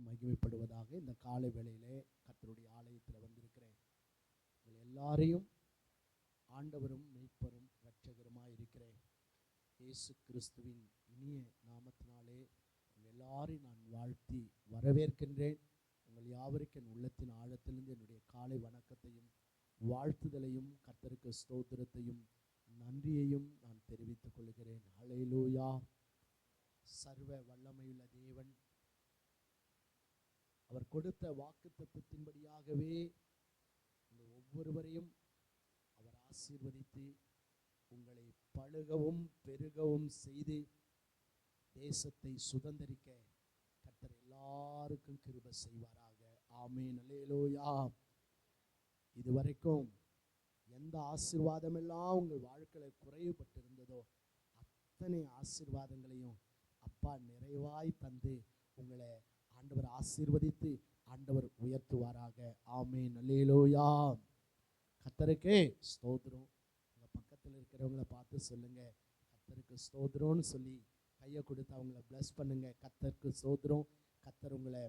மகிமைப்படுவதாக. இந்த காலை வேளையிலே கர்த்தருடைய ஆலயத்தில் வந்திருக்கிறேன். உங்கள் எல்லாரையும் ஆண்டவரும் மீட்பரும் இரட்சகருமாய் இருக்கிறேன் இயேசு கிறிஸ்துவின் இனிய நாமத்தினாலே உங்கள் எல்லாரையும் நான் வாழ்த்தி வரவேற்கின்றேன். உங்கள் யாவருக்கு என் உள்ளத்தின் ஆழத்திலிருந்து என்னுடைய காலை வணக்கத்தையும் வாழ்த்துதலையும் கர்த்தருக்கு ஸ்தோத்திரத்தையும் நன்றியையும் நான் தெரிவித்துக் கொள்கிறேன். ஹல்லேலூயா. சர்வ வல்லமையுள்ள தேவன் அவர் கொடுத்த வாக்குத்தத்தத்தின்படியாகவே உங்கள் ஒவ்வொருவரையும் அவர் ஆசீர்வதித்து உங்களை பழுகவும் பெருகவும் செய்து தேசத்தை சுதந்தரிக்க கர்த்தர் எல்லாருக்கும் கிருபை செய்வாராக. ஆமென். அல்லேலூயா. இதுவரைக்கும் எந்த ஆசீர்வாதம் எல்லாம் உங்கள் வாழ்க்கையில் குறைவுபட்டிருந்ததோ அத்தனை ஆசீர்வாதங்களையும் அப்பா நிறைவாய் தந்து உங்களை ஆண்டவர் ஆசீர்வதித்து ஆண்டவர் உயர்த்துவாராக. ஆமென். அல்லேலூயா. கர்த்தருக்கே ஸ்தோத்திரம். உங்கள் பக்கத்தில் இருக்கிறவங்கள பார்த்து சொல்லுங்க, கர்த்தருக்கு ஸ்தோத்திரம்னு சொல்லி கையை கொடுத்து அவங்கள பிளஸ் பண்ணுங்க. கர்த்தருக்கு ஸ்தோத்திரம். கர்த்தர் உங்களை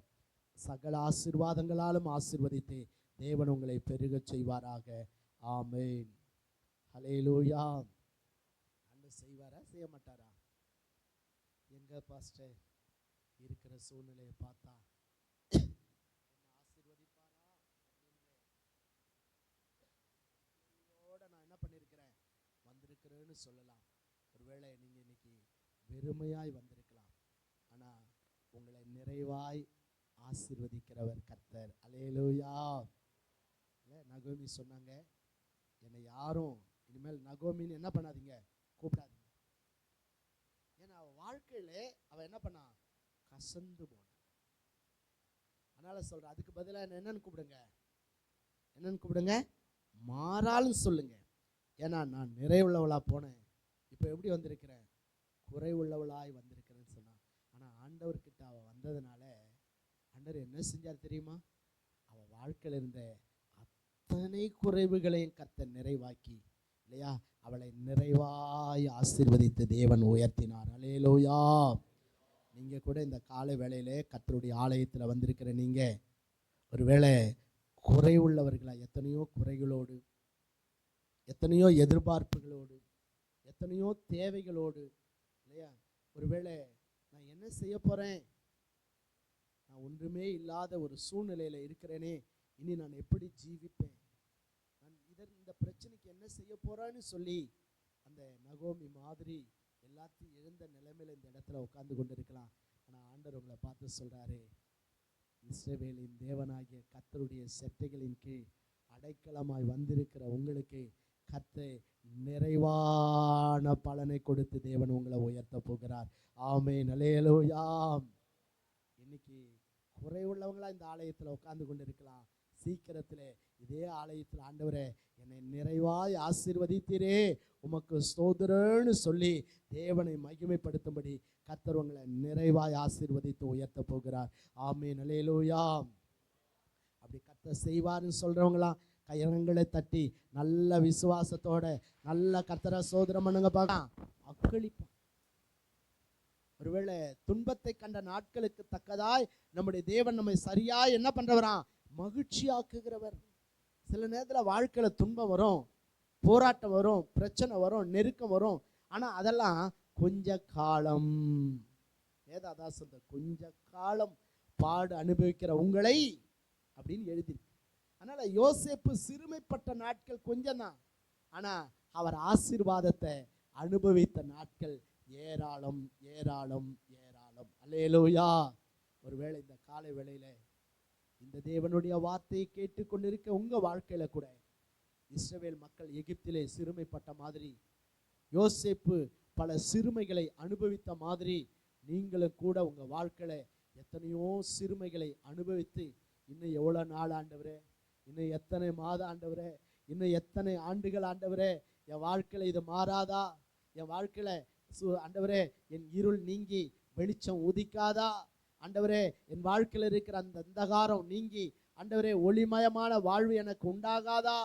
சகல ஆசீர்வாதங்களாலும் ஆசீர்வதித்து தேவன் உங்களை பெருக செய்வாராக. ஆமென். ஹல்லேலூயா. ஆண்டவர் செய்வாரா செய்ய மாட்டாரா? எங்க பாஸ்டர் இருக்கிற சூழ்நிலையை பார்த்தா ஆசீர்வதிப்பாரா நான் என்ன பண்ணியிருக்கிறேன் வந்திருக்கிறேன்னு சொல்லலாம். ஒருவேளை நீங்க இன்னைக்கு வெறுமையாய் வந்திருக்கலாம், ஆனா உங்களை நிறைவாய் ஆசீர்வதிக்கிறவர் கர்த்தர். அல்லேலூயா. நகோமி சொன்னாங்க, என்னை யாரும் இனிமேல் நகோமின்னு என்ன பண்ணாதீங்க, கூப்பிடாதீங்க. ஏன்னா அவ வாழ்க்கையில அவ என்ன பண்ணா, கசந்து போன. அதனால சொல்ற, அதுக்கு பதிலாக என்னன்னு கூப்பிடுங்க, என்னன்னு கூப்பிடுங்க, மாறாலும் சொல்லுங்க. ஏன்னா நான் நிறைவுள்ளவளா போனேன், இப்போ எப்படி வந்திருக்கிறேன், குறைவுள்ளவளாய் வந்திருக்கிறேன்னு சொன்னா. ஆனா ஆண்டவர்கிட்ட அவ வந்ததுனால ஆண்டவர் என்ன செஞ்சார் தெரியுமா? அவ வாழ்க்கையில் இருந்த அத்தனை குறைவுகளையும் கர்த்தர் நிறைவாக்கி இல்லையா, அவளை நிறைவாய் ஆசீர்வதித்து தேவன் உயர்த்தினார். அல்லேலூயா. நீங்க கூட இந்த காலை வேளையிலே கர்த்தருடைய ஆலயத்தில் வந்திருக்கிற நீங்க ஒருவேளை குறைவுள்ளவர்களா, எத்தனையோ குறைகளோடு, எத்தனையோ எதிர்பார்ப்புகளோடு, எத்தனையோ தேவைகளோடு இல்லையா, ஒருவேளை நான் என்ன செய்ய போறேன், நான் ஒன்றுமே இல்லாத ஒரு சூழ்நிலையில இருக்கிறேனே, இனி நான் எப்படி ஜீவிப்பேன், நான் இந்த பிரச்சனைக்கு என்ன செய்ய போறான்னு சொல்லி அந்த நகோமி மாதிரி எல்லாத்தையும் எழுந்த நிலைமையில இந்த இடத்துல உட்கார்ந்து கொண்டு இருக்கலாம். ஆனா ஆண்டவர் உங்களை பார்த்து சொல்றாரு, இஸ்ரவேலின் தேவனாகிய கர்த்தருடைய செட்டைகளின் கீழ் அடைக்கலமாய் வந்திருக்கிற உங்களுக்கு கர்த்தர் நிறைவான பலனை கொடுத்து தேவன் உங்களை உயர்த்த போகிறார். ஆமென். அல்லேலூயா. இன்னைக்கு குறைவுள்ளவங்களா இந்த ஆலயத்தில் உட்கார்ந்து கொண்டு இருக்கலாம். சீக்கிரத்தில் இதே ஆலயத்தில் ஆண்டவரே என்னை நிறைவாய் ஆசீர்வதித்தீரே, உமக்கு ஸ்தோத்திரம்னு சொல்லி தேவனை மகிமைப்படுத்தும்படி கர்த்தர் உங்களை நிறைவாய் ஆசீர்வதித்து உயர்த்த போகிறார். ஆமென். அல்லேலூயா. அப்படி கர்த்தர் செய்வார்னு சொல்றவங்களாம் கையங்களை தட்டி நல்ல விசுவாசத்தோட நல்ல கர்த்தரை ஸ்தோத்திரம் பண்ணுங்க பார்க்கலாம். அக்களிப்பான். ஒருவேளை துன்பத்தை கண்ட நாட்களுக்கு தக்கதாய் நம்முடைய தேவன் நம்மை சரியாய் என்ன பண்றவராம், மகிழ்ச்சியாக்குகிறவர். சில நேரத்தில் வாழ்க்கையில துன்பம் வரும், போராட்டம் வரும், பிரச்சனை வரும், நெருக்கம் வரும். ஆனா அதெல்லாம் கொஞ்ச காலம். ஏதாவது சொல்ற, கொஞ்ச காலம் பாடு அனுபவிக்கிற உங்களை அப்படின்னு எழுதிருக்கு. அதனால யோசேப்பு சிறுமைப்பட்ட நாட்கள் கொஞ்சம் தான், ஆனா அவர் ஆசீர்வாதத்தை அனுபவித்த நாட்கள் ஏராளம் ஏராளம் ஏராளம். அல்லேலூயா. ஒருவேளை இந்த காலை வேளையில இந்த தேவனுடைய வார்த்தையை கேட்டுக்கொண்டிருக்க உங்க வாழ்க்கையில கூட இஸ்ரவேல் மக்கள் எகிப்திலே சிறுமைப்பட்ட மாதிரி, யோசேப்பு பல சிறுமைகளை அனுபவித்த மாதிரி நீங்களும் கூட உங்க வாழ்க்கையில எத்தனையோ சிறுமைகளை அனுபவித்து இன்னும் எவ்வளவு நாள் ஆண்டவரே, இன்னும் எத்தனை மாதம் ஆண்டவரே, இன்னும் எத்தனை ஆண்டுகள் ஆண்டவரே, என் வாழ்க்கையில இது மாறாதா, என் வாழ்க்கையில ஆண்டவரே என் இருள் நீங்கி வெளிச்சம் உதிக்காதா, ஆண்டவரே என் வாழ்க்கையில் இருக்கிற அந்த அந்தகாரம் நீங்கி ஆண்டவரே ஒளிமயமான வாழ்வு எனக்கு உண்டாகாதா,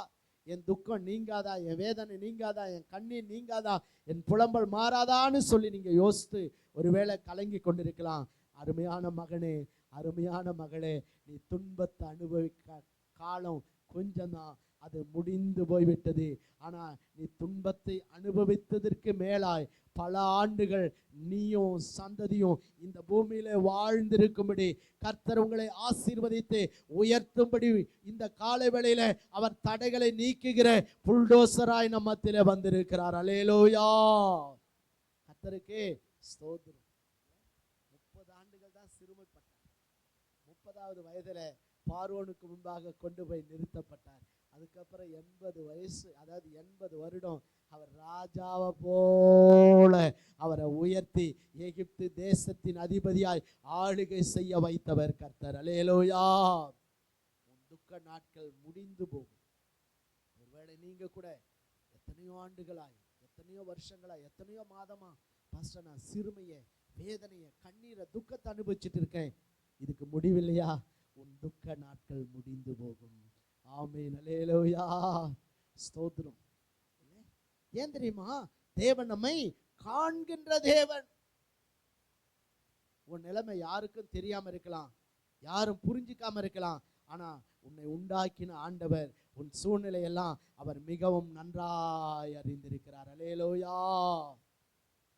என் துக்கம் நீங்காதா, என் வேதனை நீங்காதா, என் கண்ணீர் நீங்காதா, என் புலம்பல் மாறாதான்னு சொல்லி நீங்க யோசித்து ஒருவேளை கலங்கி கொண்டிருக்கலாம். அருமையான மகனே, அருமையான மகளே, நீ துன்பத்தை அனுபவிக்க காலம் கொஞ்சம்தான், அது முடிந்து போய்விட்டது. ஆனா நீ துன்பத்தை அனுபவித்ததற்கு மேலாய் பல ஆண்டுகள் நீயும் சந்ததியும் இந்த பூமியில வாழ்ந்திருக்கும்படி கர்த்தர் உங்களை ஆசீர்வதித்து உயர்த்தும்படி இந்த காலை வேளையில அவர் தடைகளை நீக்குகிற புல்டோசராய் நம்ம மத்தியில வந்திருக்கிறார். அல்லேலூயா. கர்த்தருக்கே ஸ்தோத்திரம். 30 ஆண்டுகள் தான் சிறுமைப்பட்டார். 30வது வயதுல பார்வோனுக்கு முன்பாக கொண்டு போய் நிறுத்தப்பட்டார். அதுக்கப்புறம் 80 வயசு, அதாவது 80 வருடம் அவர் ராஜாவை போல அவரை உயர்த்தி எகிப்து தேசத்தின் அதிபதியாய் ஆளுகை செய்ய வைத்தவர் கர்த்தர். அல்லேலூயா. உன் துக்க நாட்கள் முடிந்து போகும். ஒருவேளை நீங்க கூட எத்தனையோ ஆண்டுகளாய், எத்தனையோ வருஷங்களாய், எத்தனையோ மாதமா பாஸ்டர் நான் சிறுமையை, வேதனையை, கண்ணீரை, துக்கத்தை அனுபவிச்சுட்டு இருக்கேன், இதுக்கு முடிவில்லையா? உன் துக்க நாட்கள் முடிந்து போகும். ஆமென். அல்லேலூயா. ஸ்தோத்திரம். ஏன் தெரியுமா? தேவன் நம்மை காண்கின்ற தேவன். உன் நிலைமை யாருக்கும் தெரியாம இருக்கலாம், யாரும் புரிஞ்சிக்காம இருக்கலாம். ஆனா உன்னை உண்டாக்கின ஆண்டவர் உன் சூழ்நிலையெல்லாம் அவர் மிகவும் நன்றாய் அறிந்திருக்கிறார். அல்லேலூயா.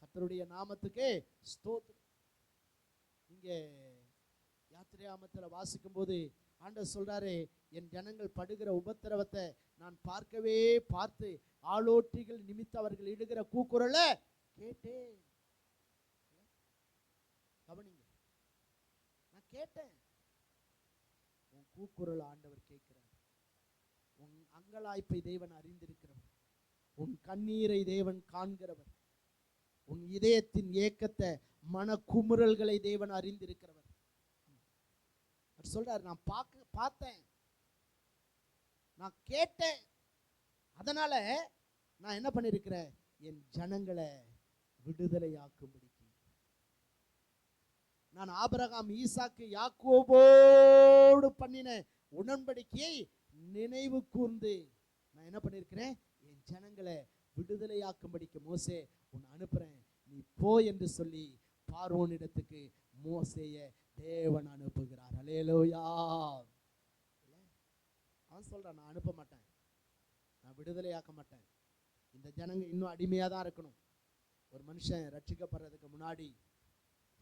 கர்த்தருடைய நாமத்துக்கே ஸ்தோத்திரம். இங்க யாத்திரையாமத்தில் வாசிக்கும் போது ஆண்டவர் சொல்றாரு, என் ஜனங்கள் படுகிற உபத்திரவத்தை நான் பார்த்து ஆளோட்டிகள் நிமித்த அவர்கள் இடுகிற கூக்குரலை கேட்டேன். கவனிங்க, நான் கேட்டேன். உன் கூக்குரல் ஆண்டவர் கேட்கிறார். உன் அங்கலாய்ப்பை தேவன் அறிந்திருக்கிறவர். உன் கண்ணீரை தேவன் காண்கிறவர். உன் இதயத்தின் ஏக்கத்தை, மன குமுறல்களை தேவன் அறிந்திருக்கிறவர். சொல்றாரு, நான் பார்த்தேன், நான் கேட்டேன். அதனால நான் என்ன பண்ணிருக்கிறேன்? என் ஜனங்களை விடுதலையாக்கும்படிக்கு நான் ஆபிரகாம், ஈசாக்கு, யாக்கோபோடு பண்ணின உடன்படிக்கையை நினைவு கூர்ந்து நான் என்ன பண்ணிருக்கிறேன்? என் ஜனங்களை விடுதலையாக்கும்படிக்கு மோசே உன்னை அனுப்புறேன், நீ போ என்று சொல்லி பார்வோனிடத்துக்கு மோசேய தேவன் அனுப்புகிறார். அல்லேலூயா. அவன் சொல்றான், நான் அனுப்ப மாட்டேன், நான் விடுதலையாக்க மாட்டேன், இந்த ஜனங்க இன்னும் அடிமையா தான் இருக்கணும். ஒரு மனுஷன் ரட்சிக்கப்படுறதுக்கு முன்னாடி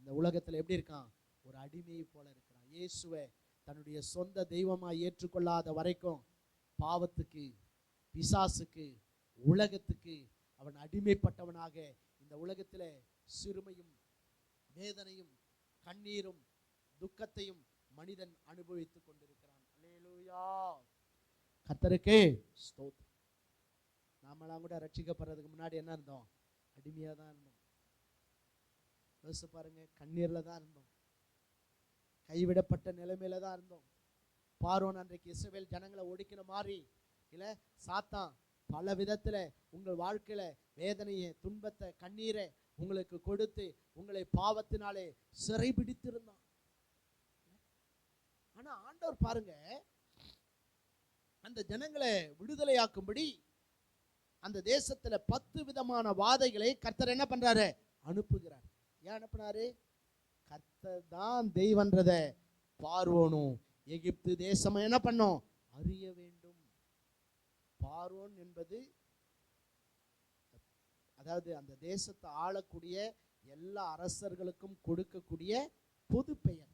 இந்த உலகத்துல எப்படி இருக்கான்? ஒரு அடிமையை போல இருக்கிறான். இயேசுவை தன்னுடைய சொந்த தெய்வமாய் ஏற்றுக்கொள்ளாத வரைக்கும் பாவத்துக்கு, பிசாசுக்கு, உலகத்துக்கு அவன் அடிமைப்பட்டவனாக இந்த உலகத்துல சிறுமையும், வேதனையும், கண்ணீரும், துக்கத்தையும் மனிதன் அனுபவித்துக் கொண்டிருக்கிறான். அல்லேலூயா. கர்த்தருக்கே ஸ்தோத்திரம். நாமெல்லாம் கூட ரட்சிக்கப்படுறதுக்கு முன்னாடி என்ன இருந்தோம்? அடிமையா தான் இருந்தோம். யோசிச்சு பாருங்க, கண்ணீர்ல தான் இருந்தோம், கைவிடப்பட்ட நிலைமையில தான் இருந்தோம். பார்வோன் அன்றைக்கு இஸ்ரவேல் ஜனங்களை ஒடுக்கின மாதிரி இல்ல, சாத்தான் பல விதத்துல உங்கள் வாழ்க்கையில வேதனையை, துன்பத்தை, கண்ணீரை உங்களுக்கு கொடுத்து உங்களை பாவத்தினாலே சிறை பிடித்திருந்தான். ஆனா ஆண்டவர் பாருங்க, அந்த ஜனங்களை விடுதலையாக்கும்படி அந்த தேசத்துல 10 விதமான வாதைகளை கர்த்தர் என்ன பண்றாரு? அனுப்புகிறார். ஏன் அனுப்புனாரு? கர்த்தர் தான் தெய்வன்றத பார்வோனும் எகிப்து தேசம் என்ன பண்ணும்? அறிய வேண்டும். பார்வோன் என்பது, அதாவது அந்த தேசத்தை ஆளக்கூடிய எல்லா அரசர்களுக்கும் கொடுக்கக்கூடிய பொது பெயர்.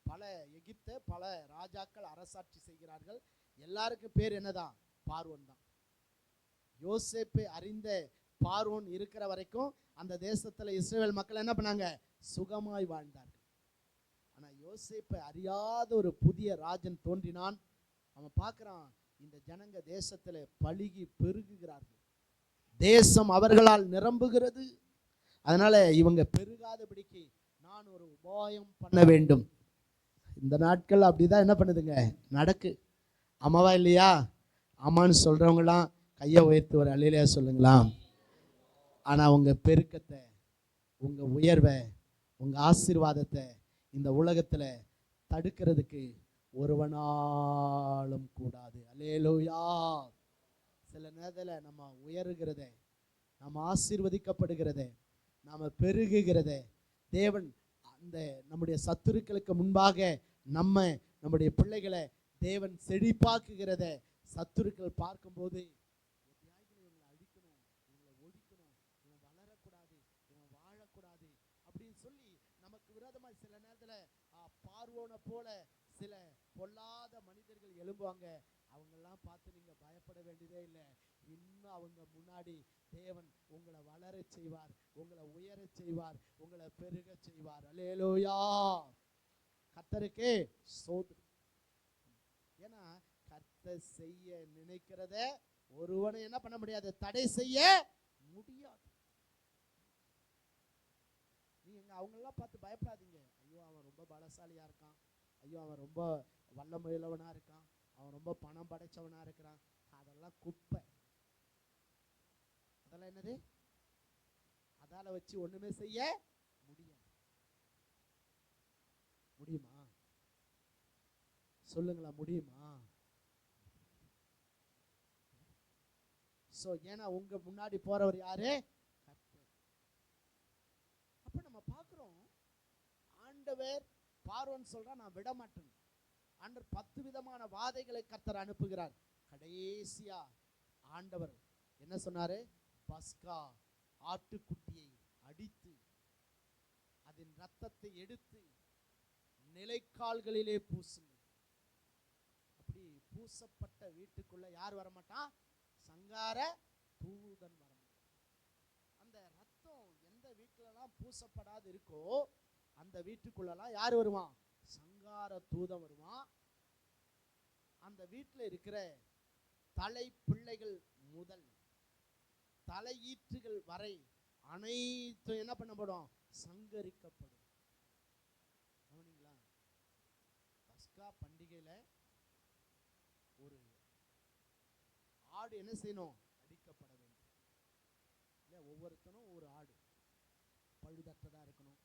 பல எகிப்த பல ராஜாக்கள் அரசாட்சி செய்கிறார்கள். எல்லாருக்கும் பேர் என்னதான்? பார்வோன் தான். யோசேப்பை அறிந்த பார்வோன் இருக்கிற வரைக்கும் அந்த தேசத்துல இஸ்ரவேல் மக்கள் என்ன பண்ணாங்க? சுகமாய் வாழ்ந்தார்கள். ஆனா யோசேப்பை அறியாத ஒரு புதிய ராஜன் தோன்றினான். அவன் பார்க்கிறான், இந்த ஜனங்க தேசத்துல பலுகி பெருகுகிறார்கள், தேசம் அவர்களால் நிரம்புகிறது. அதனால இவங்க பெருகாதபடிக்கு நான் ஒரு உபாயம் பண்ண வேண்டும். இந்த நாட்கள் அப்படிதான் என்ன பண்ணுதுங்க? நடக்கு. ஆமாவா இல்லையா? ஆமான்னு சொல்றவங்களாம் கையை உயர்த்து ஒரு அல்லேலூயா சொல்லுங்களா. ஆனா உங்க பெருக்கத்தை, உங்க உயர்வை, உங்க ஆசீர்வாதத்தை இந்த உலகத்துல தடுக்கிறதுக்கு ஒருவனாலும் கூடாது. அல்லேலூயா. சில நேரத்துல நம்ம உயர்கிறத, நம்ம ஆசீர்வதிக்கப்படுகிறத, நாம பெருகுகிறத தேவன் அந்த நம்முடைய சத்துருக்களுக்கு முன்பாக நம்முடைய பிள்ளைகளை தேவன் செழிப்பாக்குகிறத சத்துருக்கள் பார்க்கும்போது இவங்களை அழிக்கணும், இவங்களை ஒழிக்கணும், இவன் வளரக்கூடாது, இவன் வாழக்கூடாது அப்படின்னு சொல்லி நமக்கு விரோதமா சில நேரத்துல பார்வோனை போல சில பொல்லாத மனிதர்கள் எழும்புவாங்க. அவங்கெல்லாம் பார்த்து நீங்க பயப்பட வேண்டியதே இல்லை. இன்னும் அவங்க முன்னாடி தேவன் உங்களை வளர செய்வார், உங்களை உயர செய்வார், உங்களை பெருக செய்வார். அல்லேலூயா. கர்த்தருக்கே ஸ்தோத்திரம். ஏன்னா கர்த்தர் செய்ய நினைக்கிறத ஒருவனை என்ன பண்ண முடியாது, தடை செய்ய முடியாது. நீங்க அவங்களெல்லாம் பார்த்து பயப்படாதீங்க. ஐயோ அவன் ரொம்ப பலசாலியா இருக்கான், ஐயோ அவன் ரொம்ப வல்லமையுள்ளவனா இருக்கான், அவன் ரொம்ப பணம் படைச்சவனா இருக்கிறான். அதெல்லாம் குப்பை. அதெல்லாம் என்னது? அதால வச்சு ஒண்ணுமே செய்ய முடியாது. முடியுமா? சொல்லுங்களா, முடியுமா? சோ ஏன்னா உங்க முன்னாடி போறவர் யாரு? கர்த்தர். அப்ப நம்ம பார்க்கிறோம், ஆண்டவர் பார்வோன் சொல்றா நான் விட மாட்டேன். ஆண்டவர் 10 விதமான வாதைகளை கர்த்தர் அனுப்புகிறார். கடைசியா ஆண்டவர் என்ன சொன்னாரு? பஸ்கா ஆட்டுக்குட்டியை அடித்து அதன் ரத்தத்தை எடுத்து நிலைக்கால்களிலே பூசுங்க. அப்படி பூசப்பட்ட வீட்டுக்குள்ள யார் வரமாட்டான்? சங்கார தூதன் வரமாட்டான். அந்த ரத்தம் எந்த வீட்டுலலாம் பூசப்படாது இருக்கோ அந்த வீட்டுக்குள்ளலாம் யார் வருவான்? சங்கார தூதன் வருவான். அந்த வீட்டில் இருக்கிற தலை பிள்ளைகள் முதல் தலையீற்றுகள் வரை அனைத்தும் என்ன பண்ணப்படும்? சங்கரிக்கப்படும். பஸ்கா பண்டிகையில ஒரு ஆடு என்ன செய்யணும்? அடிக்கப்பட வேண்டும். இல்ல ஒவ்வொருத்தனும் ஒரு ஆடு பழுதற்றதா இருக்கணும்.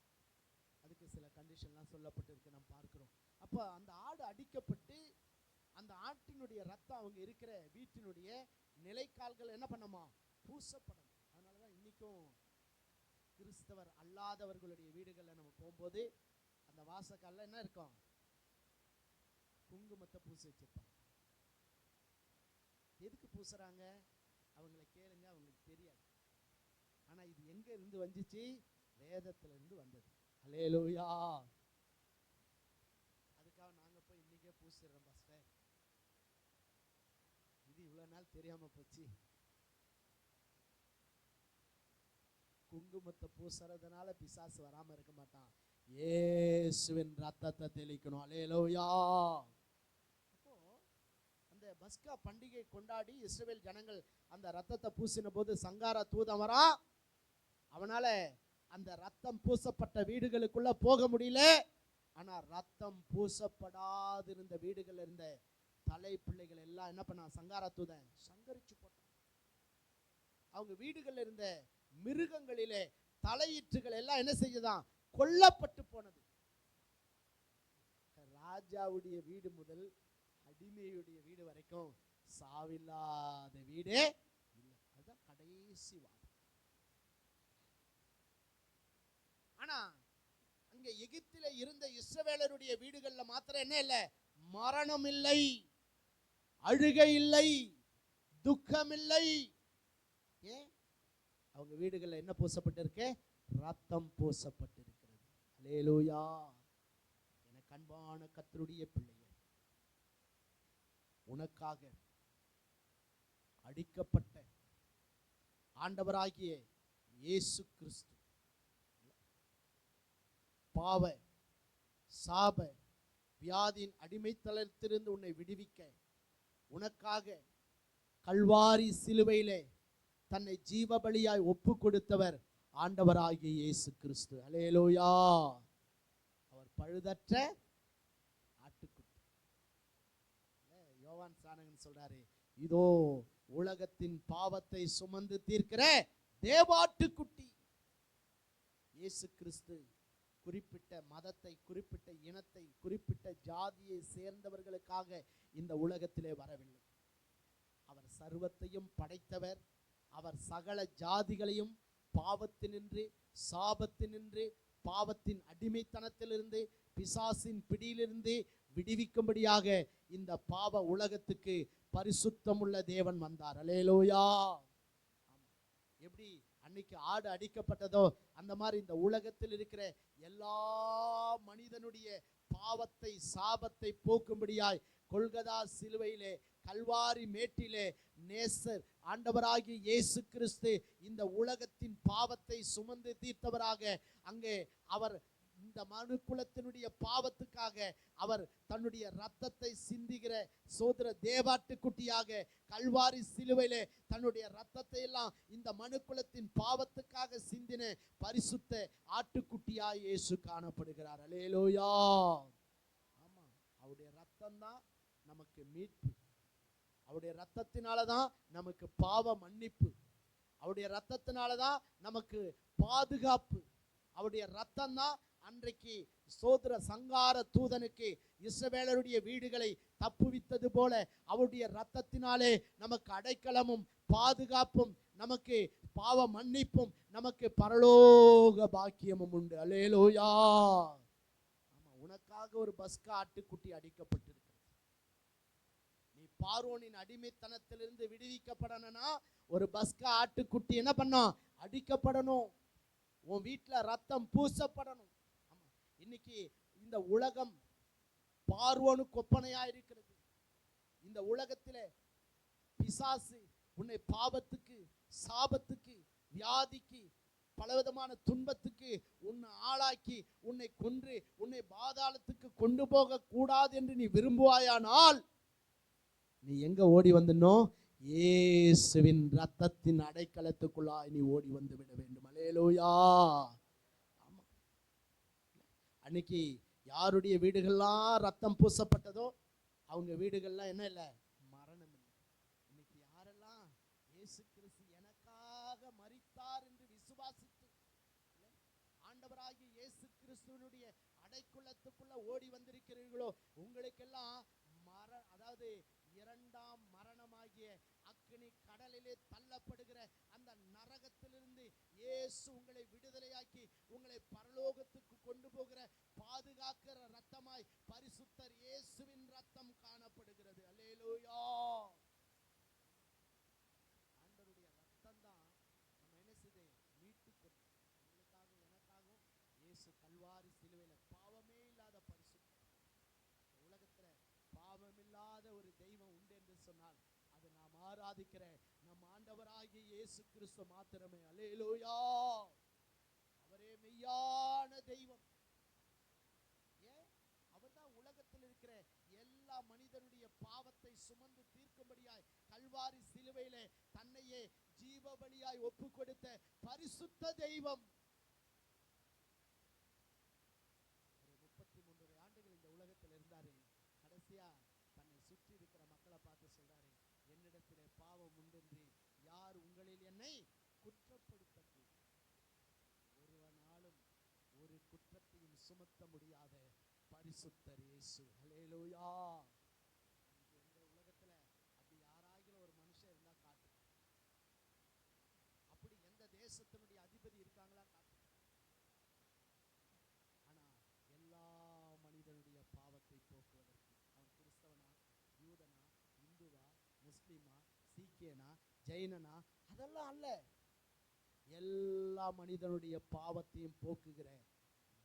அதுக்கு சில கண்டிஷன்லாம் சொல்லப்பட்டிருக்கு, நம்ம பார்க்கிறோம். அப்ப அந்த ஆடு அடிக்கப்பட்டு அந்த ஆட்டினுடைய ரத்தம் அவங்க இருக்கிற வீட்டினுடைய நிலைக்கால்கள் என்ன பண்ணுமா? பூசப்படணும். அதனாலதான் இன்னைக்கும் கிறிஸ்தவர் அல்லாதவர்களுடைய வீடுகளில் நம்ம போகும்போது அந்த வாசக்காலில் என்ன இருக்கும்? குங்குமத்தை பூசி வச்சிருப்பாங்க. எதுக்கு பூசுறாங்க? அவங்களை கேளுங்க, அவங்களுக்கு தெரியாது. ஆனா இது எங்க இருந்து வந்துச்சு? வேதத்துல இருந்து வந்தது. அல்லேலூயா. அதுக்காக நாங்க போய் இன்னைக்கே பூசிடுறோம் பாஸ்டர், இது இவ்வளவு நாள் தெரியாம போச்சு. குங்குமத்தை பூசுறதுனால பிசாசு வராம இருக்க மாட்டான். இயேசுவின் ரத்தத்தை தெளிக்கணும். அல்லேலூயா. அப்போ அந்த பஸ்கா பண்டிகை கொண்டாடி இஸ்ரவேல் ஜனங்கள் அந்த ரத்தத்தை பூசின போது சங்கார தூதன் வரா. அவனால அந்த ரத்தம் பூசப்பட்ட வீடுகளுக்குள்ள போக முடியல. ஆனா ரத்தம் பூசப்படாதிருந்த வீடுகள் இருந்த தலை பிள்ளைகள் எல்லாம் என்ன பண்ணா? சங்கார தூதன் சங்கரிச்சு போட்டான். அவங்க வீடுகள்ல இருந்த மிருகங்களிலே தலையீற்றுகள் எல்லாம் என்ன செய்யுதான்? கொல்லப்பட்டு போனது. ராஜாவுடைய வீடு முதல் அடிமையுடைய வீடு வரைக்கும் சாவில்லாத வீடே இல்லை. அதுதான் கடைசி வாதம். ஆனா அங்க எகிப்தில இருந்த இஸ்ரவேலருடைய வீடுகள்ல மாத்திரம் என்ன இல்லை? மரணம் இல்லை, அழுகை இல்லை, துக்கம் இல்லை. ஏன்? அவங்க வீடுகள்ல என்ன பூசப்பட்டிருக்கு? ரத்தம் பூசப்பட்டிருக்கிறது. அல்லேலூயா. எனக்கு அன்பான கர்த்தருடைய பிள்ளையே, உனக்காக அடிக்கப்பட்ட ஆண்டவராகிய இயேசு கிறிஸ்து பாவ சாப வியாதியின் அடிமைத்தளத்திலிருந்து உன்னை விடுவிக்க உனக்காக கல்வாரி சிலுவையிலே தன்னை ஜீவபலியாய் ஒப்பு கொடுத்தவர் ஆண்டவராகிய இயேசு கிறிஸ்து. அல்லேலூயா. அவர் பழுதற்ற ஆட்டுக்குட்டி. யோவான் ஸ்நானகன் சொல்றாரு, இதோ உலகத்தின் பாவத்தை சுமந்து தீர்க்கிற தேவாட்டுக்குட்டி. இயேசு கிறிஸ்து குறிப்பிட்ட மதத்தை, குறிப்பிட்ட இனத்தை, குறிப்பிட்ட ஜாதியை சேர்ந்தவர்களுக்காக இந்த உலகத்திலே வரவில்லை. அவர் சர்வத்தையும் படைத்தவர். அவர் சகல ஜாதிகளையும் பாவத்தினின்று, சாபத்தினின்று, பாவத்தின் அடிமைத்தனத்திலிருந்து, பிசாசின் பிடியிலிருந்து விடுவிக்கும்படியாக இந்த பாவ உலகத்துக்கு பரிசுத்தமுள்ள தேவன் வந்தார். அல்லேலூயா. எப்படி அன்னைக்கு ஆடு அடிக்கப்பட்டதோ அந்த மாதிரி இந்த உலகத்தில் இருக்கிற எல்லா மனிதனுடைய பாவத்தை, சாபத்தை போக்கும்படியாய் கொல்கதா சிலுவையிலே, கல்வாரி மேட்டிலே நேசர் ஆண்டவராகிய இயேசு கிறிஸ்து இந்த உலகத்தின் பாவத்தை சுமந்து தீர்த்தவராக அங்கே அவர் இந்த மனுக்குலத்தினுடைய பாவத்துக்காக அவர் தன்னுடைய ரத்தத்தை சிந்துகிற சோதர தேவாட்டு குட்டியாக கல்வாரி சிலுவையிலே தன்னுடைய ரத்தத்தை எல்லாம் இந்த மனுக்குலத்தின் பாவத்துக்காக சிந்தின பரிசுத்த ஆட்டுக்குட்டியாய் இயேசு காணப்படுகிறார். அல்லேலூயா. ஆமா, அவருடைய ரத்தம் தான் நமக்கு மீட்பு. அவருடைய ரத்தத்தினாலதான் நமக்கு பாவ மன்னிப்பு. அவருடைய ரத்தத்தினாலதான் நமக்கு பாதுகாப்பு. அவருடைய ரத்தம் தான் அன்றைக்கு சோதர சங்கார தூதனுக்கு இஸ்ரவேலருடைய வீடுகளை தப்புவித்தது போல அவருடைய ரத்தத்தினாலே நமக்கு அடைக்கலமும் பாதுகாப்பும், நமக்கு பாவ மன்னிப்பும், நமக்கு பரலோக பாக்கியமும் உண்டு. அல்லேலூயா. ஆமா, உனக்காக ஒரு பஸ்கா ஆட்டுக்குட்டி அடிக்கப்பட்டிருக்கிறது. நீ பார்வோனின் அடிமைத்தனத்திலிருந்து விடுவிக்கப்படணும்னா ஒரு பஸ்கா ஆட்டுக்குட்டி என்ன பண்ணும்? அடிக்கப்படணும். உன் வீட்டுல ரத்தம் பூசப்படணும். இன்னைக்கு இந்த உலகம் பார்வோனுக்கு ஒப்பனையா இருக்கிறது. இந்த உலகத்திலே பிசாசு உன்னை பாவத்துக்கு, சாபத்துக்கு, வியாதிக்கு, பலவிதமான துன்பத்துக்கு உன்னை ஆளாக்கி உன்னை கொன்று உன்னை பாதாளத்துக்கு கொண்டு போக கூடாது என்று நீ விரும்புவாயானால் நீ எங்க ஓடி வந்துடணும்? இயேசுவின் ரத்தத்தின் அடைக்கலத்துக்குள்ளாய் நீ ஓடி வந்து விட வேண்டும். அல்லேலூயா. ஆமா, அன்னைக்கு யாருடைய வீடுகள்லாம் ரத்தம் பூசப்பட்டதோ அவங்க வீடுகள்லாம் என்ன இல்லை? மரணம் இல்லை. இன்னைக்கு யாரெல்லாம் இயேசு கிறிஸ்து எனக்காக மரித்தார் என்று விசுவாசித்து ஆண்டவராகிய இயேசு கிறிஸ்துவனுடைய அடைக்கலத்துக்குள்ள ஓடி வந்திருக்கிறீர்களோ உங்களுக்கெல்லாம் அதாவது இரண்டாம் மரணமாகிய அக்கினி கடலிலே தள்ளப்படுகிற அந்த நரகத்திலிருந்து இயேசு உங்களை விடுதலையாக்கி உங்களை பரலோகத்துக்கு கொண்டு போகிற பாதுகாக்கிற ரத்தமாய் பரிசுத்தர் இயேசுவின் ரத்தம் காணப்படுகிறது. அல்லேலூயா. ஆண்டவருடைய ரத்தம் தான் நம்ம என்ன செய்து மீட்டு கொண்டு உங்களுக்காக எனக்காகவும் இயேசு கல்வாரி சிலுவையில பாவமே இல்லாத பரிசுத்தர். உலகத்துல பாவமில்லாத ஒரு தெய்வம் உண்டு என்று சொன்னால் அது நாம் ஆராதிக்கிற நம் ஆண்டவராகிய இயேசு கிறிஸ்து மாத்திரமே. அல்லேலூயா. அவரே மெய்யான தெய்வம். ஏன்? அவர்தான் உலகத்தில் இருக்கிற எல்லா மனிதனுடைய பாவத்தை சுமந்து தீர்க்கும்படியாய் கல்வாரி சிலுவையிலே தன்னையே ஜீவ பலியாய் ஒப்பு கொடுத்த பரிசுத்த தெய்வம். ஒரு 33 ஆண்டுகள் இந்த உலகத்தில் இருந்தாரு. கடைசியா தன்னை சுற்றி இருக்கிற மக்களை பார்த்து சொல்றாரு, என்னிடத்திலே பாவம் உண்டென்று யார் உங்களில் என்னை குற்றப்படுத்தக்கூடும்? ஒருவனாலும் ஒரு குற்றத்தையும் சுமத்த முடியாத பரிசுத்தர் இயேசு. அல்லேலூயா. இந்த உலகத்துல அப்படி யாராகிலும் ஒரு மனுஷன் இருந்தா காட்டு. அப்படி எந்த தேசத்தினுடைய அதிபதி இருக்காங்களா காட்டு. ஆனா எல்லா மனிதனுடைய பாவத்தை போக்குவதற்கு அவன் கிறிஸ்தவனா, யூதனா, இந்துவா, முஸ்லிமா, சீக்கியனா, ஜெயினனா அதெல்லாம் அல்ல. எல்லா மனிதனுடைய பாவத்தையும் போக்குகிற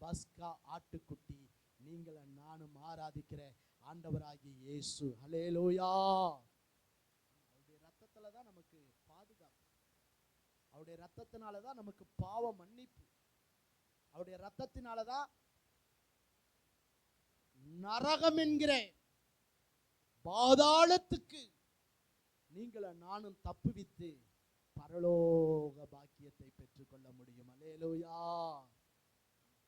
பஸ்கா ஆட்டுக்குட்டி நீங்கள் நானும் ஆராதிக்கிற ஆண்டவராகிய இயேசு. அல்லேலூயா. அவருடைய ரத்தத்துல தான் நமக்கு பாதுகாப்பு. அவருடைய ரத்தத்தினால தான் நமக்கு பாவ மன்னிப்பு. அவருடைய ரத்தத்தினால தான் நரகம் என்கிற பாதாளத்துக்கு நீங்கள நானும் தப்புவித்து பரலோக பாக்கியத்தை பெற்றுக்கொள்ள முடியும். அல்லேலூயா.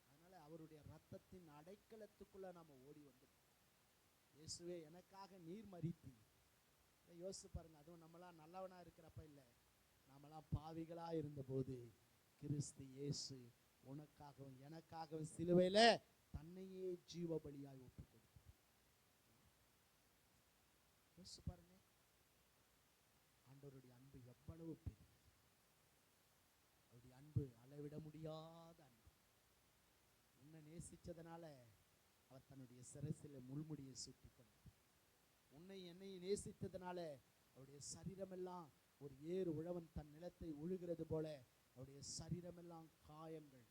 அதனால அவருடைய ரத்தத்தின் அடைக்கலத்துக்குள்ள நாம ஓடி வந்துடும். இயேசுவே எனக்காக நீர் மரித்தி. யோசிச்சு பாருங்க. அதுவும் நம்மளாம் நல்லவனா இருக்கிறப்ப இல்லை, நாமெல்லாம் பாவிகளா இருந்தபோது கிறிஸ்து இயேசு உனக்காகவும் எனக்காகவும் சிலுவையில தன்னையே ஜீவ பலியாய் ஒப்பு கொடுத்தார். யோசிச்சு பாருங்க. ஆண்டவருடைய அன்பு எவ்வளவு பெரியது. அவருடைய அன்பு அளவிட முடியாத அன்பு. நேசிச்சதுனால அவர் தன்னுடைய சிரசில் முள்முடியை சூட்டி கொண்டார். உன்னை என்னை நேசித்ததுனால அவருடைய சரீரமெல்லாம் ஒரு ஏறு உழவன் தன் நிலத்தை உழுகிறது போல அவருடைய சரீரமெல்லாம் காயங்கள்.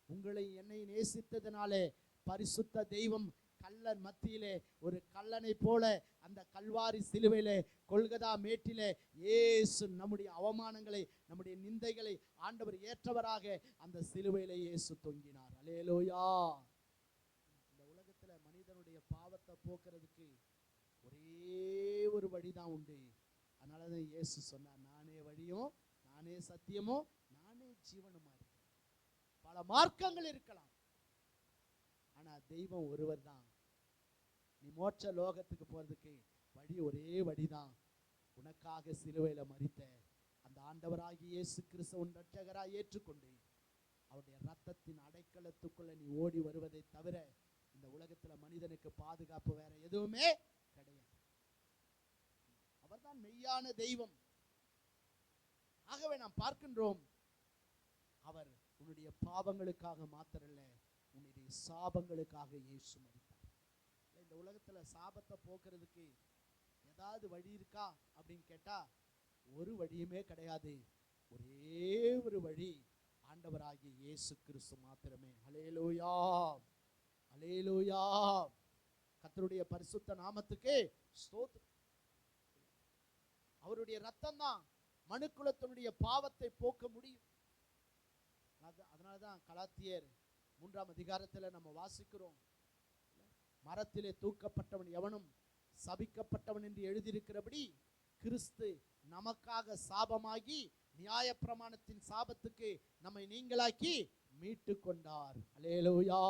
உங்களை என்னை நேசித்ததுனாலே பரிசுத்த தெய்வம் கல்லன் மத்தியிலே ஒரு கல்லனை போல அந்த கல்வாரி சிலுவையிலே கொல்கதா மேட்டிலே இயேசு நம்முடைய அவமானங்களை நம்முடைய நிந்தைகளை ஆண்டவர் ஏற்றவராக அந்த சிலுவையிலே இயேசு தொங்கினார். அல்லேலூயா. இந்த உலகத்துல மனிதனுடைய பாவத்தை போக்குறதுக்கு ஒரே ஒரு வழிதான் உண்டு. அதனாலதான் இயேசு சொன்னார், நானே வழியும் நானே சத்தியமும் நானே ஜீவனுமா இருக்கிறேன். பல மார்க்கங்கள் இருக்கலாம், ஆனா தெய்வம் ஒருவர் தான். நீ மோட்ச லோகத்துக்கு போறதுக்கு வழி ஒரே வழிதான். உனக்காக சிலுவையில மரித்த அந்த ஆண்டவராகிய இயேசு கிறிஸ்து உன் இரட்சகராய் ஏற்றுக்கொண்டு அவருடைய ரத்தத்தின் அடைக்கலத்துக்குள்ள நீ ஓடி வருவதை தவிர இந்த உலகத்துல மனிதனுக்கு பாதுகாப்பு வேற எதுவுமே கிடையாது. அவர்தான் மெய்யான தெய்வம். ஆகவே நாம் பார்க்கின்றோம், அவர் உன்னுடைய பாவங்களுக்காக மாத்திரல்ல, உன்னுடைய சாபங்களுக்காக இயேசு மரித்தார். இந்த உலகத்துல சாபத்தை போக்குறதுக்கு ஏதாவது வழி இருக்கா அப்படின்னு கேட்டா ஒரு வழியுமே கிடையாது. ஒரே ஒரு வழி ஆண்டவராகிய இயேசு கிறிஸ்து மாத்திரமே. அல்லேலூயா, அல்லேலூயா. கர்த்தருடைய பரிசுத்த நாமத்துக்கு ஸ்தோத்திரம். அவருடைய ரத்தம் தான் மனுக்குலத்தினுடைய பாவத்தை போக்க முடியும். அதனாலதான் கலாத்தியர் 3ஆம் அதிகாரத்துல நம்ம வாசிக்கிறோம், மரத்திலே தூக்கப்பட்டவன் எவனும் சபிக்கப்பட்டவன் என்று எழுதியிருக்கிறபடி கிறிஸ்து நமக்காக சாபமாகி நியாயப்பிரமாணத்தின் சாபத்துக்கு நம்மை நீங்களாக்கி மீட்டு கொண்டார். அல்லேலூயா.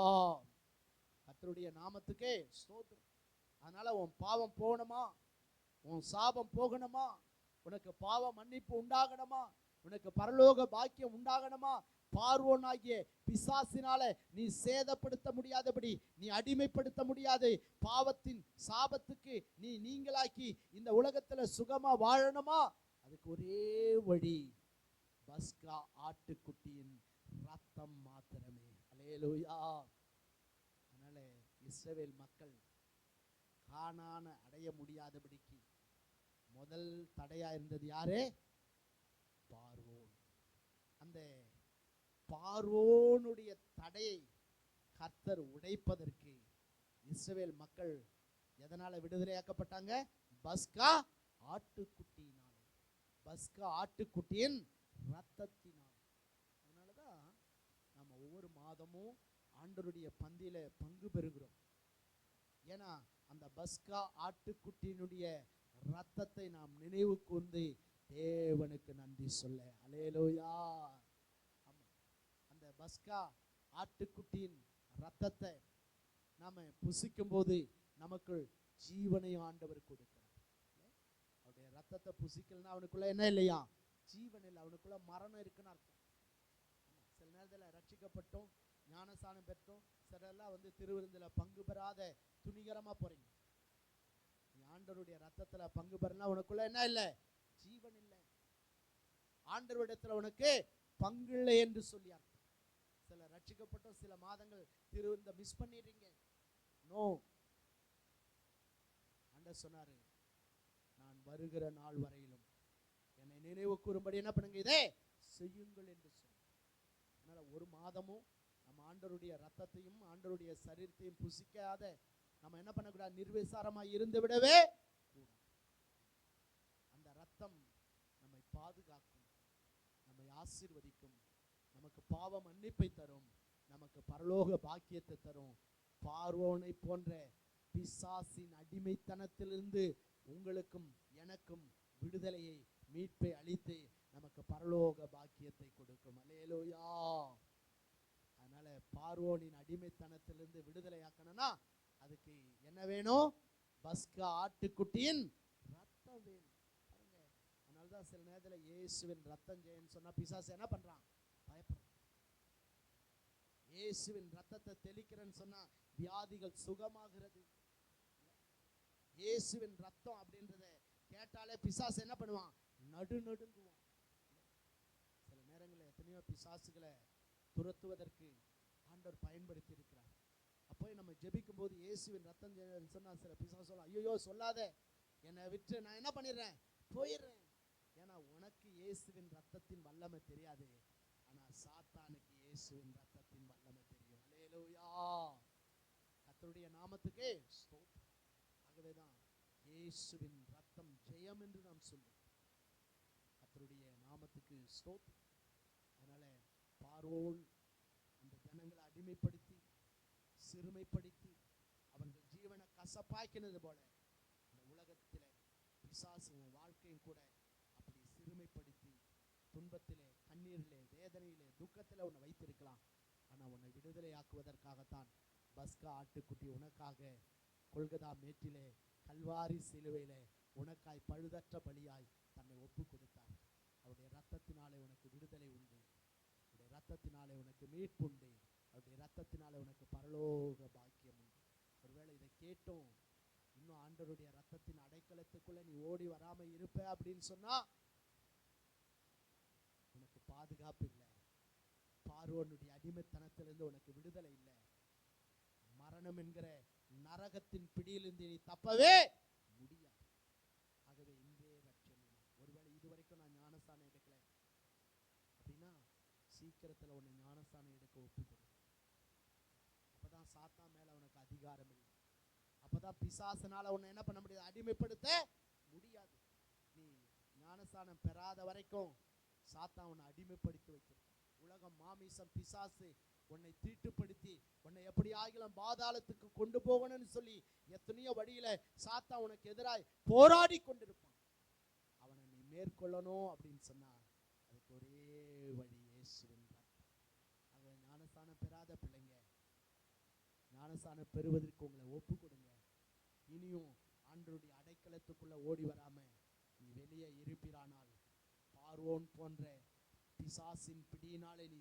கர்த்தருடைய நாமத்துக்கே ஸ்தோத்திரம். அதனால உன் பாவம் போகணுமா, உன் சாபம் போகணுமா, உனக்கு பாவ மன்னிப்பு உண்டாகணுமா, உனக்கு பரலோக பாக்கியம் உண்டாகணுமா, பார்வோனாகிய பிசாசினால நீ சேதப்படுத்த முடியாதபடி, நீ அடிமைப்படுத்த முடியாது பாவத்தின் சாபத்துக்கு நீ நீங்களாக்கி இந்த உலகத்துல சுகமா வாழணுமா, அதுக்கு ஒரே வழி பஸ்கா ஆட்டுக்குட்டியின் ரத்தம் மாத்திரமே. அல்லேலூயா. அதனால இஸ்ரவேல் மக்கள் கானான அடைய முடியாதபடிக்கு முதல் தடையா இருந்தது யாரு? பார்வோன். அந்த பார்வோனுடைய தடையை கர்த்தர் உடைப்பதற்கு இஸ்ரவேல் மக்கள் எதனால விடுதலையாக்கப்பட்டாங்க? பஸ்கா ஆட்டுக்குட்டியினாலே, பஸ்கா ஆட்டுக்குட்டியின் ரத்தத்தினால். அதனாலதான் நம்ம ஒவ்வொரு மாதமும் ஆண்டவருடைய பந்தியில பங்கு பெறுகிறோம். ஏன்னா அந்த பஸ்கா ஆட்டுக்குட்டியினுடைய ரத்தத்தை நாம் நினைவு கூர்ந்து தேவனுக்கு நன்றி சொல்ல. அல்லேலூயா. அந்த பஸ்கா ஆட்டுக்குட்டியின் ரத்தத்தை நாம புசிக்கும் போது நமக்கு ஜீவனை ஆண்டவர் கொடுக்கிறார். அவருடைய ரத்தத்தை புசிக்கலன்னா அவனுக்குள்ள என்ன இல்லையா? ஜீவன் இல்லை, அவனுக்குள்ள மரணம் இருக்குன்னு அர்த்தம். சில நேரத்தில் ரட்சிக்கப்பட்டோம், ஞானஸ்தானம் பெற்றோம், சிலரெல்லாம் திருவிருந்தில பங்கு பெறாத துணிகரமா போறீங்க. நீ ஆண்டவருடைய ரத்தத்துல பங்கு பெறனா உனக்குள்ள என்ன இல்லை? ஜீவன் இல்லை. ஆண்டவரிடத்துல உனக்கு பங்கு இல்லை என்று சொல்லி அர்த்தம். சில ரட்சிக்கப்பட்டோம், சில மாதங்கள் திருவிருந்த மிஸ் பண்ணிடுறீங்க. நோ, ஆண்டவர் சொன்னாரு, நான் வருகிற நாள் வரையிலும் என்னை நினைவு கூறும்படி என்ன பண்ணுங்க, இதே செய்யுங்கள் என்று சொன்னார். அதனால ஒரு மாதமும் நம்ம ஆண்டவருடைய ரத்தத்தையும் ஆண்டவருடைய சரீரத்தையும் புசிக்காத நம்ம என்ன பண்ணக்கூடாது? நிர்விசாரமா இருந்து விடவே கூடாது. அந்த ரத்தம் நம்மை பாதுகாக்கும், நம்மை ஆசீர்வதிக்கும், நமக்கு பாவ மன்னிப்பை தரும், நமக்கு பரலோக பாக்கியத்தை தரும். பார்வோனை போன்ற பிசாசின் அடிமைத்தனத்திலிருந்து உங்களுக்கும் எனக்கும் விடுதலையை, மீட்பை அளித்து நமக்கு பரலோக பாக்கியத்தை கொடுக்கும். அல்லேலூயா. அதனால பார்வோனின் அடிமைத்தனத்திலிருந்து விடுதலையாக்கணும்னா அதுக்கு என்ன வேணும்? பஸ்கா ஆட்டுக்குட்டியின் ரத்தம் வேணும். பாருங்க, அதனாலதான் சில நேரத்தில் இயேசுவின் ரத்தம் ஜெயன்னு சொன்னா பிசாசு என்ன பண்றான்? பயப்படுறான். இயேசுவின் ரத்தத்தை தெளிக்கிறேன்னு சொன்னா வியாதிகள் சுகமாகிறது. இயேசுவின் ரத்தம் அப்படின்றத கேட்டாலே பிசாசு என்ன பண்ணுவான்? நடுநடுங்குவான். சில நேரங்களில் எத்தனையோ பிசாசுகளை துரத்துவதற்கு ஆண்டவர் பயன்படுத்தி இருக்கிறார். அப்போ நம்ம ஜெபிக்கும் போது இயேசுவின் ரத்தம் சொன்னா சில பிசாசு சொல்லலாம், ஐயோ சொல்லாத, என்னை விட்டு நான் என்ன பண்ணிடுறேன், போயிடுறேன். ஏன்னா உனக்கு இயேசுவின் ரத்தத்தின் வல்லமை தெரியாது, ஆனா சாத்தானுக்கு இயேசுவின் ரத்தத்தின் வல்லமை தெரியும். அல்லேலூயா, கர்த்தருடைய நாமத்துக்கு ஸ்தோத்திரம். ஆகவேதான் இயேசுவின் ரத்தம் ஜெயம் என்று நாம் சொல்லுவோம். கர்த்தருடைய நாமத்துக்கு ஸ்தோத்திரம். அதனால பார்வோன் அந்த ஜனங்களை அடிமைப்படுத்தி சிறுமைப்படுத்தி அவர்கள் ஜீவனை கசப்பாக்கினது போல இந்த உலகத்திலே பிசாசும் வாழ்க்கையும் கூட அப்படி சிறுமைப்படுத்தி துன்பத்திலே, கண்ணீரிலே, வேதனையிலே, துக்கத்திலே உன்னை வைத்திருக்கலாம். ஆனா உன்னை விடுதலை ஆக்குவதற்காகத்தான் பஸ்கா ஆட்டுக்குட்டி உனக்காக கொல்கதா மேட்டிலே கல்வாரி சிலுவையிலே உனக்காய் பழுதற்ற பலியாய் தன்னை ஒப்பு கொடுத்தார். அவருடைய ரத்தத்தினாலே உனக்கு விடுதலை உண்டு, அவருடைய ரத்தத்தினாலே உனக்கு மீட்பு உண்டு, அவருடைய ரத்தத்தினாலே உனக்கு பரலோக பாக்கியம் உண்டு. ஒருவேளை இதை கேட்டும் இன்னும் ஆண்டவருடைய ரத்தத்தின் அடைக்கலத்துக்குள்ள நீ ஓடி வராம இருப்ப அப்படின்னு சொன்னா உனக்கு பாதுகாப்பு இல்லை, பார்வோனுடைய அடிமைத்தனத்திலிருந்து உனக்கு விடுதலை இல்லை, மரணம் என்கிற நரகத்தின் பிடியிலிருந்து நீ தப்பவே முடியாது. ஆகவே இன்றே ரட்சணை. ஒருவேளை இதுவரைக்கும் நான் ஞானஸ்தானம் எடுக்கல அப்படின்னா சீக்கிரத்துல உன்னை ஞானஸ்தானம் எடுக்க ஒப்புக்கொடு. அப்பதான் சாத்தான் மேல உனக்கு அதிகாரம் இல்லை, அப்பதான் பிசாசனால உன்னை என்ன பண்ண முடியாது, அடிமைப்படுத்த முடியாது. நீ ஞானஸ்தானம் பெறாத வரைக்கும் சாத்தான் உன்னை அடிமைப்படுத்தி வைக்கிறான். உலகம், மாமிசம், பிசாசு உன்னை தீட்டுப்படுத்தி உன்னை எப்படி ஆகிலும் பாதாளத்துக்கு கொண்டு போகணும்னு சொல்லி எத்தனையோ வழியில சாத்தான் உனக்கு எதிராய் போராடி கொண்டிருப்பான். அவனை நீ மேற்கொள்ளணும் அப்படின்னு சொன்னா அதுக்கு ஒரே வழி இயேசுவின் ரத்தம். ஆக ஞானஸ்தானம் பெறாத பிள்ளைங்க ஞானஸ்தானம் பெறுவதற்கு உங்களை ஒப்பு கொடுங்க. இனியும் ஆண்டவருடைய அடைக்கலத்துக்குள்ள ஓடி வராம நீ வெளியே இருப்பிரானால் பார்வோன் போன்ற பிசாசின் பிடியினாலே நீ